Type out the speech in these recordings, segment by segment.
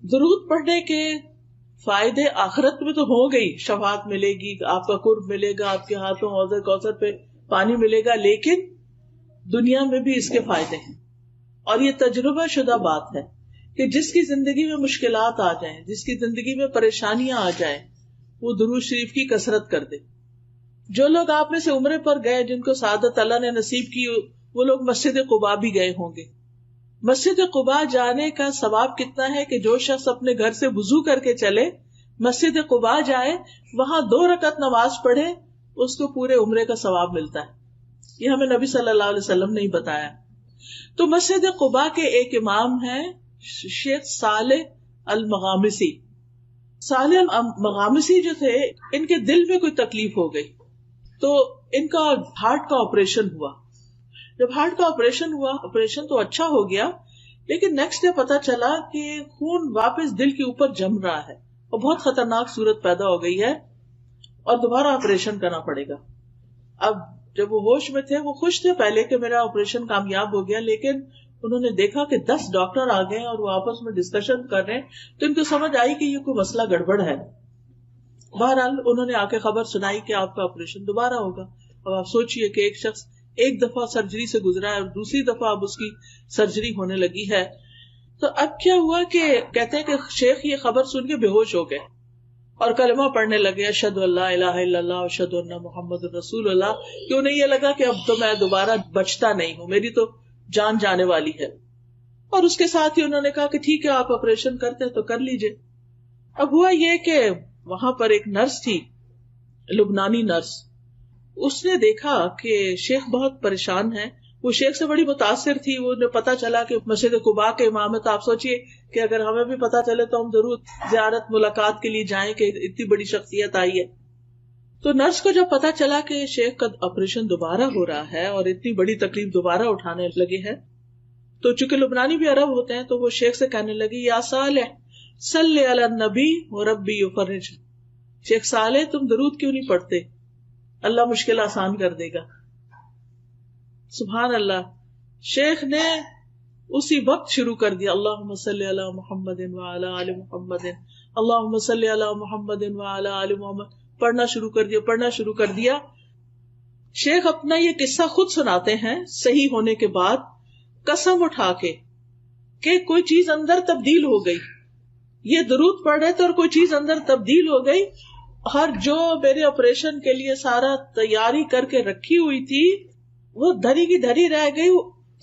درود پڑھنے کے فائدے آخرت میں تو ہو گئی، شفاعت ملے گی، آپ کا قرب ملے گا، آپ کے ہاتھوں حوض کوثر پہ پانی ملے گا، لیکن دنیا میں بھی اس کے فائدے ہیں. اور یہ تجربہ شدہ بات ہے کہ جس کی زندگی میں مشکلات آ جائیں، جس کی زندگی میں پریشانیاں آ جائیں، وہ درود شریف کی کثرت کر دے. جو لوگ آپ میں سے عمرے پر گئے، جن کو سعادت اللہ نے نصیب کی، وہ لوگ مسجد قباء بھی گئے ہوں گے. مسجد قباء جانے کا ثواب کتنا ہے کہ جو شخص اپنے گھر سے وضو کر کے چلے، مسجد قباء جائے، وہاں 2 رکعت نماز پڑھے، اس کو پورے عمرے کا ثواب ملتا ہے. یہ ہمیں نبی صلی اللہ علیہ وسلم نے ہی بتایا. تو مسجد قباء کے ایک امام ہیں شیخ صالح المغامسی. صالح المغامسی جو تھے، ان کے دل میں کوئی تکلیف ہو گئی تو ان کا ہارٹ کا آپریشن ہوا. جب ہارٹ کا آپریشن ہوا، آپریشن تو اچھا ہو گیا، لیکن نیکسٹ ڈے پتا چلا کہ خون واپس دل کے اوپر جم رہا ہے اور بہت خطرناک صورت پیدا ہو گئی ہے اور دوبارہ آپریشن کرنا پڑے گا. اب جب وہ ہوش میں تھے، وہ خوش تھے پہلے کہ میرا آپریشن کامیاب ہو گیا، لیکن انہوں نے دیکھا کہ 10 ڈاکٹر آ گئے اور وہ آپس میں ڈسکشن کر رہے ہیں، تو ان کو سمجھ آئی کہ یہ کوئی مسئلہ گڑبڑ ہے. بہرحال انہوں نے آ کے خبر سنائی کہ آپ کا آپریشن دوبارہ ہوگا. اب آپ سوچئے کہ ایک شخص ایک دفعہ سرجری سے گزرا ہے اور دوسری دفعہ اب اس کی سرجری ہونے لگی ہے. تو اب کیا ہوا کہ کہتے ہیں کہ شیخ یہ خبر سن کے بے ہوش ہو گئے اور کلمہ پڑھنے لگے، اشہد ان لا الہ الا اللہ اشہد ان محمد رسول اللہ، کہ انہیں یہ لگا کہ اب تو میں دوبارہ بچتا نہیں ہوں، میری تو جان جانے والی ہے. اور اس کے ساتھ ہی انہوں نے کہا کہ ٹھیک ہے، آپ آپریشن کرتے تو کر لیجئے. اب ہوا یہ کہ وہاں پر ایک نرس تھی، لبنانی نرس. اس نے دیکھا کہ شیخ بہت پریشان ہے، وہ شیخ سے بڑی متاثر تھی. وہ نے پتا چلا کہ مسجد قباء کے امام ہے، تو آپ سوچئے کہ اگر ہمیں بھی پتا چلے تو ہم ضرور زیارت ملاقات کے لیے جائیں کہ اتنی بڑی شخصیت آئی ہے. تو نرس کو جب پتا چلا کہ شیخ کا آپریشن دوبارہ ہو رہا ہے اور اتنی بڑی تکلیف دوبارہ اٹھانے لگے ہیں، تو چونکہ لبنانی بھی عرب ہوتے ہیں، تو وہ شیخ سے کہنے لگی، یا صالح صلی علی النبی وربی یفرج. شیخ صالح تم درود کیوں نہیں پڑھتے، اللہ مشکل آسان کر دے گا. سبحان اللہ. شیخ نے اسی وقت شروع کر دیا، اللہم صلی علی محمد وعلی آل محمد، اللہم صلی علی محمد وعلی آل محمد، پڑھنا شروع کر دیا. شیخ اپنا یہ قصہ خود سناتے ہیں صحیح ہونے کے بعد، قسم اٹھا کے کہ کوئی چیز اندر تبدیل ہو گئی. یہ درود پڑھ رہے تھے اور کوئی چیز اندر تبدیل ہو گئی، اور جو میرے آپریشن کے لیے سارا تیاری کر کے رکھی ہوئی تھی وہ دھری کی دھری رہ گئی.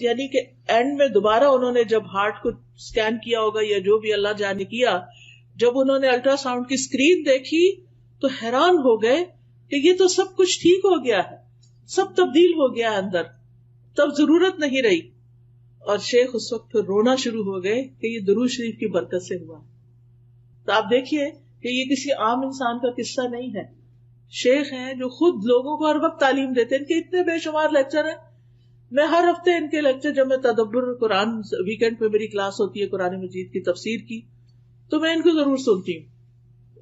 یعنی کہ اینڈ میں دوبارہ انہوں نے جب ہارٹ کو سکین کیا ہوگا یا جو بھی اللہ جانے کیا، جب انہوں نے الٹرا ساؤنڈ کی اسکرین دیکھی تو حیران ہو گئے کہ یہ تو سب کچھ ٹھیک ہو گیا ہے، سب تبدیل ہو گیا ہے اندر، تب ضرورت نہیں رہی. اور شیخ اس وقت پھر رونا شروع ہو گئے کہ یہ درود شریف کی برکت سے ہوا. تو آپ دیکھیے کہ یہ کسی عام انسان کا قصہ نہیں ہے. شیخ ہیں جو خود لوگوں کو ہر وقت تعلیم دیتے ہیں. ان کے اتنے بے شمار لیکچر ہیں. میں ہر ہفتے ان کے لیکچر، جب میں تدبر قرآن ویکینڈ پہ میری کلاس ہوتی ہے قرآن مجید کی تفسیر کی، تو میں ان کو ضرور سنتی ہوں.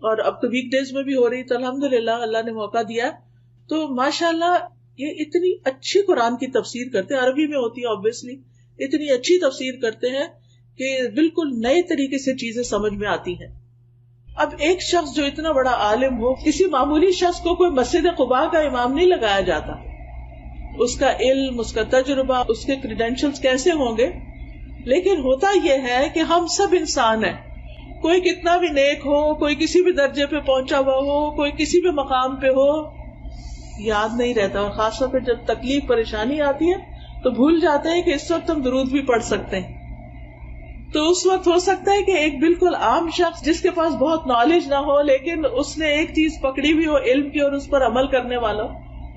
اور اب تو ویک ڈیز میں بھی ہو رہی، تو الحمدللہ اللہ نے موقع دیا. تو ماشاءاللہ یہ اتنی اچھی قرآن کی تفسیر کرتے ہیں، عربی میں ہوتی ہے obviously، اتنی اچھی تفسیر کرتے ہیں کہ بالکل نئے طریقے سے چیزیں سمجھ میں آتی ہیں. اب ایک شخص جو اتنا بڑا عالم ہو، کسی معمولی شخص کو کوئی مسجد قباء کا امام نہیں لگایا جاتا. اس کا علم، اس کا تجربہ، اس کے کریڈینشلز کیسے ہوں گے. لیکن ہوتا یہ ہے کہ ہم سب انسان ہیں، کوئی کتنا بھی نیک ہو، کوئی کسی بھی درجے پہ پہنچا ہوا ہو، کوئی کسی بھی مقام پہ ہو، یاد نہیں رہتا. اور خاص طور پہ جب تکلیف پریشانی آتی ہے تو بھول جاتے ہیں کہ اس وقت ہم درود بھی پڑھ سکتے ہیں. تو اس وقت ہو سکتا ہے کہ ایک بالکل عام شخص جس کے پاس بہت نالج نہ ہو، لیکن اس نے ایک چیز پکڑی ہوئی ہو علم کی اور اس پر عمل کرنے والا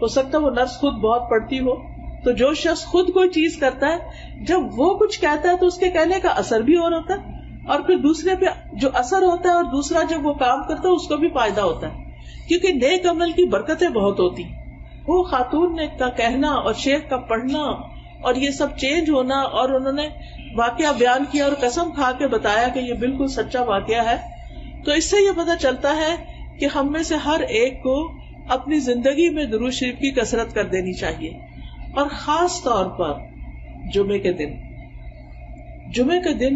ہو سکتا ہے وہ نرس خود بہت پڑھتی ہو. تو جو شخص خود کوئی چیز کرتا ہے، جب وہ کچھ کہتا ہے تو اس کے کہنے کا اثر بھی اور ہوتا ہے، اور پھر دوسرے پہ جو اثر ہوتا ہے اور دوسرا جب وہ کام کرتا ہے اس کو بھی فائدہ ہوتا ہے، کیونکہ نیک عمل کی برکتیں بہت ہوتی. وہ خاتون نے کا کہنا اور شیخ کا پڑھنا اور یہ سب چینج ہونا، اور انہوں نے واقعہ بیان کیا اور قسم کھا کے بتایا کہ یہ بالکل سچا واقعہ ہے. تو اس سے یہ پتہ چلتا ہے کہ ہم میں سے ہر ایک کو اپنی زندگی میں درود شریف کی کثرت کر دینی چاہیے، اور خاص طور پر جمعے کے دن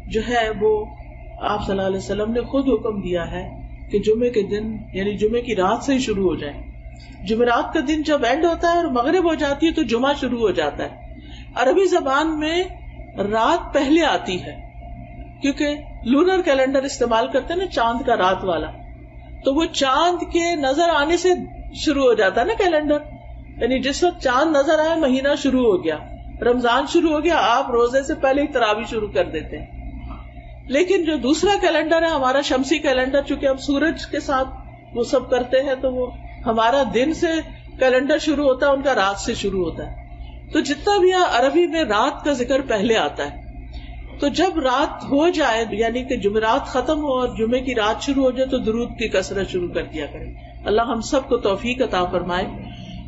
جو ہے وہ آپ صلی اللہ علیہ وسلم نے خود حکم دیا ہے کہ جمعے کے دن یعنی جمعے کی رات سے ہی شروع ہو جائے. جمعرات کا دن جب اینڈ ہوتا ہے اور مغرب ہو جاتی ہے تو جمعہ شروع ہو جاتا ہے. عربی زبان میں رات پہلے آتی ہے کیونکہ لونر کیلنڈر استعمال کرتے ہیں نا، چاند کا رات والا، تو وہ چاند کے نظر آنے سے شروع ہو جاتا ہے نا کیلنڈر. یعنی جس وقت چاند نظر آئے مہینہ شروع ہو گیا، رمضان شروع ہو گیا، آپ روزے سے پہلے ہی تراویح شروع کر دیتے ہیں. لیکن جو دوسرا کیلنڈر ہے ہمارا شمسی کیلنڈر، چونکہ ہم سورج کے ساتھ وہ سب کرتے ہیں تو وہ ہمارا دن سے کیلنڈر شروع ہوتا ہے، ان کا رات سے شروع ہوتا ہے. تو جتنا بھی عربی میں رات کا ذکر پہلے آتا ہے. تو جب رات ہو جائے یعنی کہ جمعرات ختم ہو اور جمعے کی رات شروع ہو جائے تو درود کی کثرت شروع کر دیا کریں. اللہ ہم سب کو توفیق عطا فرمائے،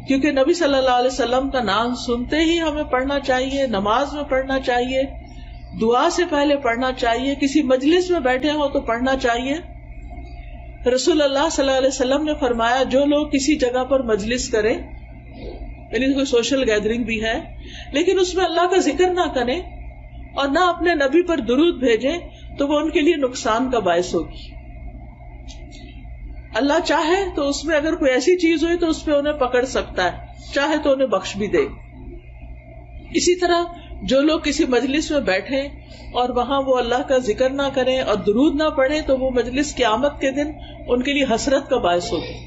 کیونکہ نبی صلی اللہ علیہ وسلم کا نام سنتے ہی ہمیں پڑھنا چاہیے، نماز میں پڑھنا چاہیے، دعا سے پہلے پڑھنا چاہیے، کسی مجلس میں بیٹھے ہو تو پڑھنا چاہیے. رسول اللہ صلی اللہ علیہ وسلم نے فرمایا جو لوگ کسی جگہ پر مجلس کریں، یعنی کوئی سوشل گیدرنگ بھی ہے لیکن اس میں اللہ کا ذکر نہ کریں اور نہ اپنے نبی پر درود بھیجیں تو وہ ان کے لیے نقصان کا باعث ہوگی. اللہ چاہے تو اس میں اگر کوئی ایسی چیز ہوئی تو اس پہ انہیں پکڑ سکتا ہے، چاہے تو انہیں بخش بھی دے. اسی طرح جو لوگ کسی مجلس میں بیٹھیں اور وہاں وہ اللہ کا ذکر نہ کریں اور درود نہ پڑھیں تو وہ مجلس قیامت کے دن ان کے لیے حسرت کا باعث ہوگی.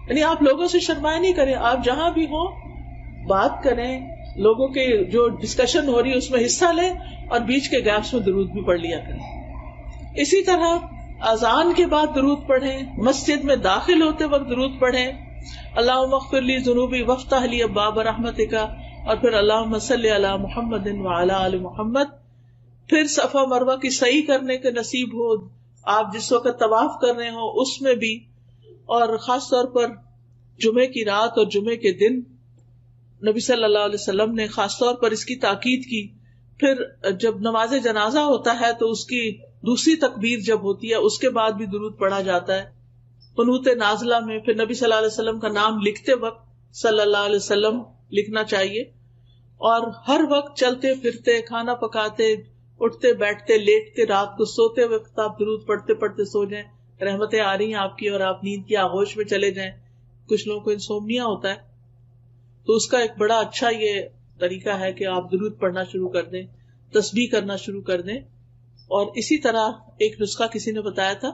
یعنی آپ لوگوں سے شرمائے نہیں کریں، آپ جہاں بھی ہوں بات کریں، لوگوں کے جو ڈسکشن ہو رہی ہے اس میں حصہ لیں اور بیچ کے گیپس میں درود بھی پڑھ لیا کریں. اسی طرح اذان کے بعد درود پڑھیں، مسجد میں داخل ہوتے وقت درود پڑھیں، اللہم اغفر لی ذنوبی وافتح لی ابواب رحمتک، اور پھر اللہم صلی علی محمد وعلی آل محمد. پھر صفا مروہ کی سعی کرنے کے نصیب ہو، آپ جس وقت طواف کر رہے ہوں اس میں بھی، اور خاص طور پر جمعے کی رات اور جمعے کے دن نبی صلی اللہ علیہ وسلم نے خاص طور پر اس کی تاکید کی. پھر جب نماز جنازہ ہوتا ہے تو اس کی دوسری تکبیر جب ہوتی ہے اس کے بعد بھی درود پڑھا جاتا ہے. قنوت نازلہ میں پھر نبی صلی اللہ علیہ وسلم کا نام لکھتے وقت صلی اللہ علیہ وسلم لکھنا چاہیے، اور ہر وقت چلتے پھرتے، کھانا پکاتے، اٹھتے بیٹھتے، لیٹتے، رات کو سوتے وقت آپ درود پڑھتے پڑھتے سو جائیں، رحمتیں آ رہی ہیں آپ کی اور آپ نیند کی آغوش میں چلے جائیں. کچھ لوگوں کو انسومنیا ہوتا ہے تو اس کا ایک بڑا اچھا یہ طریقہ ہے کہ آپ درود پڑھنا شروع کر دیں، تسبیح کرنا شروع کر دیں. اور اسی طرح ایک نسخہ کسی نے بتایا تھا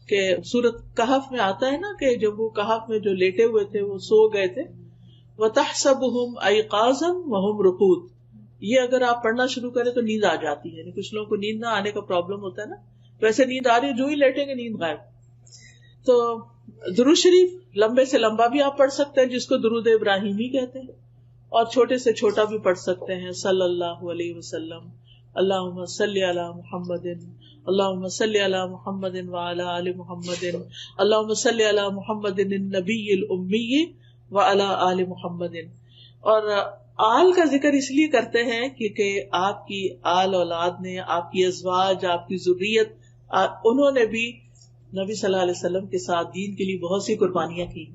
کہ سورۃ کہف میں آتا ہے نا کہ جب وہ کہف میں جو لیٹے ہوئے تھے وہ سو گئے تھے، وَتَحْسَبُهُمْ أَيْقَاظًا وَهُمْ رُقُودٌ، یہ اگر آپ پڑھنا شروع کریں تو نیند آ جاتی ہے. کچھ لوگوں کو نیند نہ آنے کا پرابلم ہوتا ہے نا، ویسے نیند آ رہی ہے جو ہی لیٹیں گے نیند غائب. تو درود شریف لمبے سے لمبا بھی آپ پڑھ سکتے ہیں جس کو درود ابراہیمی کہتے ہیں، اور چھوٹے سے چھوٹا بھی پڑھ سکتے ہیں. صلی اللہ علیہ وسلم، اللہم صلی علی محمد، اللہم صلی علی محمد وعلی آل محمد، اللہم صلی علی محمد النبی الامی وعلی آل محمد. اور آل کا ذکر اس لیے کرتے ہیں کیونکہ آپ کی آل اولاد نے، آپ کی ازواج، آپ کی ذریت، انہوں نے بھی نبی صلی اللہ علیہ وسلم کے ساتھ دین کے لیے بہت سی قربانیاں کی،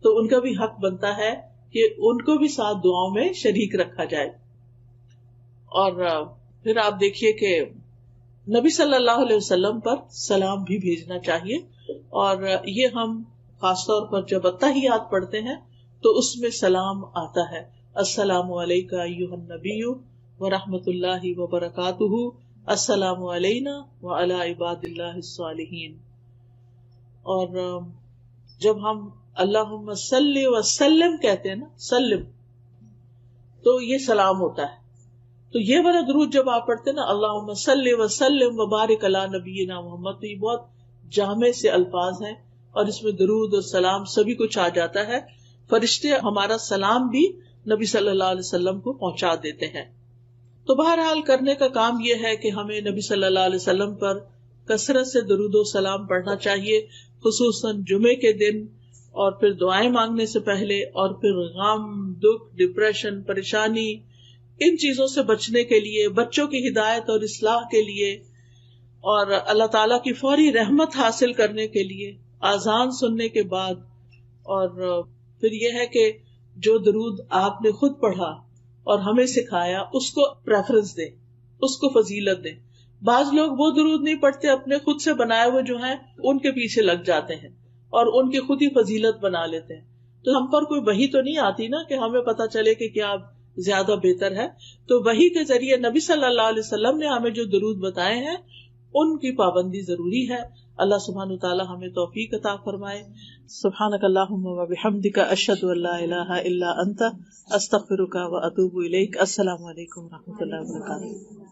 تو ان کا بھی حق بنتا ہے کہ ان کو بھی ساتھ دعاؤں میں شریک رکھا جائے. اور پھر آپ دیکھیے کہ نبی صلی اللہ علیہ وسلم پر سلام بھی بھیجنا چاہیے، اور یہ ہم خاص طور پر جب اتحیات پڑھتے ہیں تو اس میں سلام آتا ہے، السلام علیکہ ایھا النبی ورحمۃ اللہ وبرکاتہ، السلام علینا وعلی عباد اللہ الصالحین. اور جب ہم اللہم صلی وسلم کہتے ہیں نا، سلم، تو یہ سلام ہوتا ہے. تو یہ والا درود جب آپ پڑھتے ہیں نا، اللہم صلی وسلم وبارک علی نبینا محمد، تو یہ بہت جامع سے الفاظ ہیں اور اس میں درود اور سلام سبھی کچھ آ جاتا ہے. فرشتے ہمارا سلام بھی نبی صلی اللہ علیہ وسلم کو پہنچا دیتے ہیں. تو بہرحال کرنے کا کام یہ ہے کہ ہمیں نبی صلی اللہ علیہ وسلم پر کثرت سے درود و سلام پڑھنا چاہیے، خصوصاً جمعے کے دن، اور پھر دعائیں مانگنے سے پہلے، اور پھر غم، دکھ، ڈپریشن، پریشانی، ان چیزوں سے بچنے کے لیے، بچوں کی ہدایت اور اصلاح کے لیے، اور اللہ تعالیٰ کی فوری رحمت حاصل کرنے کے لیے آذان سننے کے بعد. اور پھر یہ ہے کہ جو درود آپ نے خود پڑھا اور ہمیں سکھایا اس کو پریفرنس دیں، اس کو فضیلت دیں. بعض لوگ وہ درود نہیں پڑھتے، اپنے خود سے بنائے ہوئے جو ہیں ان کے پیچھے لگ جاتے ہیں اور ان کی خود ہی فضیلت بنا لیتے ہیں. تو ہم پر کوئی وحی تو نہیں آتی نا کہ ہمیں پتا چلے کہ کیا زیادہ بہتر ہے. تو وحی کے ذریعے نبی صلی اللہ علیہ وسلم نے ہمیں جو درود بتائے ہیں ان کی پابندی ضروری ہے. اللہ سبحانہ وتعالی ہمیں توفیق عطا فرمائے. سبحانک اللہم و بحمدک، اشہد ان لا الہ الا انت، استغفرک و اتوب الیک. السلام علیکم و رحمۃ اللہ وبرکاتہ.